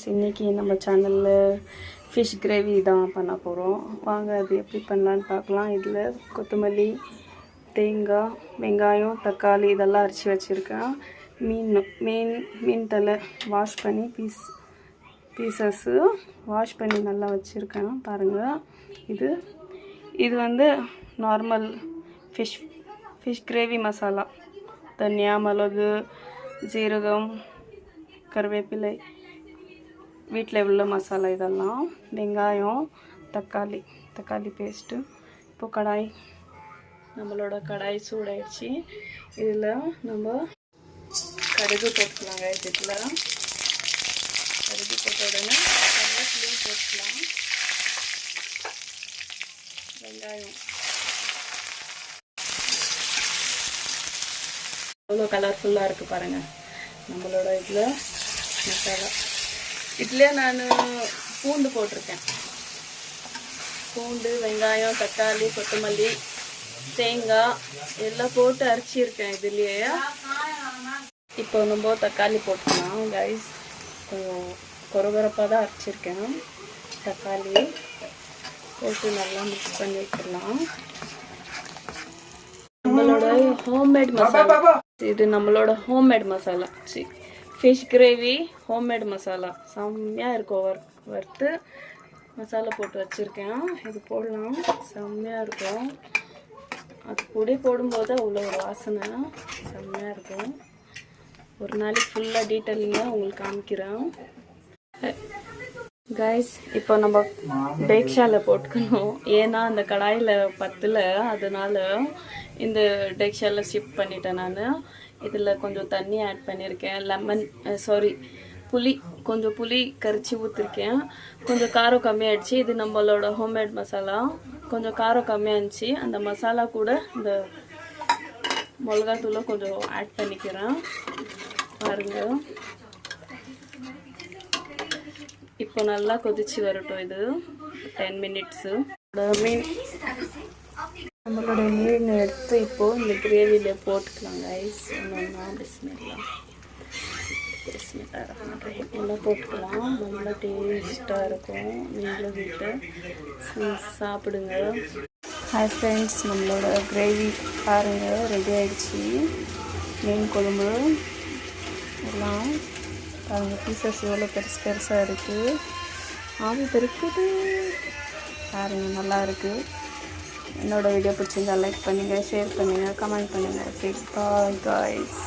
இன்னைக்கு நம்ம சேனலில் ஃபிஷ் கிரேவி தான் பண்ண போகிறோம். வாங்க அது எப்படி பண்ணலான்னு பார்க்கலாம். இதில் கொத்தமல்லி, தேங்காய், வெங்காயம், தக்காளி இதெல்லாம் அரைச்சி வச்சுருக்கேன். மீன் தலை வாஷ் பண்ணி பீசஸ்ஸு வாஷ் பண்ணி நல்லா வச்சுருக்கேன். பாருங்கள், இது வந்து நார்மல் ஃபிஷ் கிரேவி மசாலா. தனியா, மிளகு, ஜீரகம், கருவேப்பிலை, வீட்டில் உள்ள மசாலா இதெல்லாம். வெங்காயம், தக்காளி பேஸ்ட்டு. இப்போது நம்மளோட கடாய் சூடாயிடுச்சு. இதில் நம்ம கடுகு போட்டுக்கலாங்க. இதில் கடுகு போட்ட உடனே கருவேப்பிலையும் போட்டுக்கலாம். வெங்காயம் எவ்வளோ கலர்ஃபுல்லாக இருக்குது பாருங்கள். நம்மளோட இதில் மசாலா இதிலே நான் பூண்டு போட்டிருக்கேன். பூண்டு, வெங்காயம், தக்காளி, கொத்தமல்லி, தேங்காய் எல்லாம் போட்டு அரைச்சிருக்கேன் இதுலேயே. இப்போ நம்ம தக்காளி போட்டுக்கலாம் கைஸ். கொஞ்சம் கொரகொரப்பாக தான் அரைச்சிருக்கேன். தக்காளி போட்டு நல்லா மிக்ஸ் பண்ணி வைக்கலாம். நம்மளோட ஹோம்மேட் மசாலா இது. நம்மளோட homemade masala fish gravy homemade masala செம்மையாக இருக்கும். வறுத்து மசாலா போட்டு வச்சுருக்கேன். இது போடலாம், செம்மையாக இருக்கும். அது பொடி போடும்போது அவ்வளோ ஒரு வாசனை செம்மையாக இருக்கும். ஒரு நாளைக்கு ஃபுல்லாக டீட்டெயிலிங்காக உங்களுக்கு காமிக்கிறேன் கைஸ். இப்போ நம்ம டேக்ஷால போட்டுக்கணும். ஏன்னா அந்த கடாயில் பத்தில், அதனால இந்த டேக்ஷால ஷிஃப்ட் பண்ணிட்டேன் நான். இதில் கொஞ்சம் தண்ணி ஆட் பண்ணியிருக்கேன். கொஞ்சம் புளி கரைச்சி ஊற்றிருக்கேன். கொஞ்சம் காரம் கம்மியாகிடுச்சு. இது நம்மளோட ஹோம்மேட் மசாலா. கொஞ்சம் காரம் கம்மியாகிடுச்சு. அந்த மசாலா கூட இந்த மிளகாத்தூளை கொஞ்சம் ஆட் பண்ணிக்கிறேன். பாருங்கள், இப்போ நல்லா கொதிச்சு வரட்டும். இது 10 மினிட்ஸு. நம்மளோட மீன் எடுத்து இப்போது இந்த கிரேவியில் போட்டுக்கலாம் கைஸ். ஒன்றா பிஸ்மில்லா எல்லாம் போட்டுக்கலாம். நல்லா டேஸ்ட்டாக இருக்கும். நீங்களும் வீட்டில் சாப்பிடுங்க. ஹாய் ஃப்ரெண்ட்ஸ், நம்மளோட கிரேவி பாருங்கள் ரெடி ஆகிடுச்சி. மீன் குழம்பு எல்லாம் பாருங்கள். பீசஸ் எவ்வளோ பெருசாக இருக்குது. ஆவி பெருக்குது பாருங்கள், நல்லா இருக்குது. என்னோடய வீடியோ பிடிச்சிருந்தா லைக் பண்ணுங்கள், ஷேர் பண்ணுங்கள், கமெண்ட் பண்ணுங்கள். Okay, bye guys.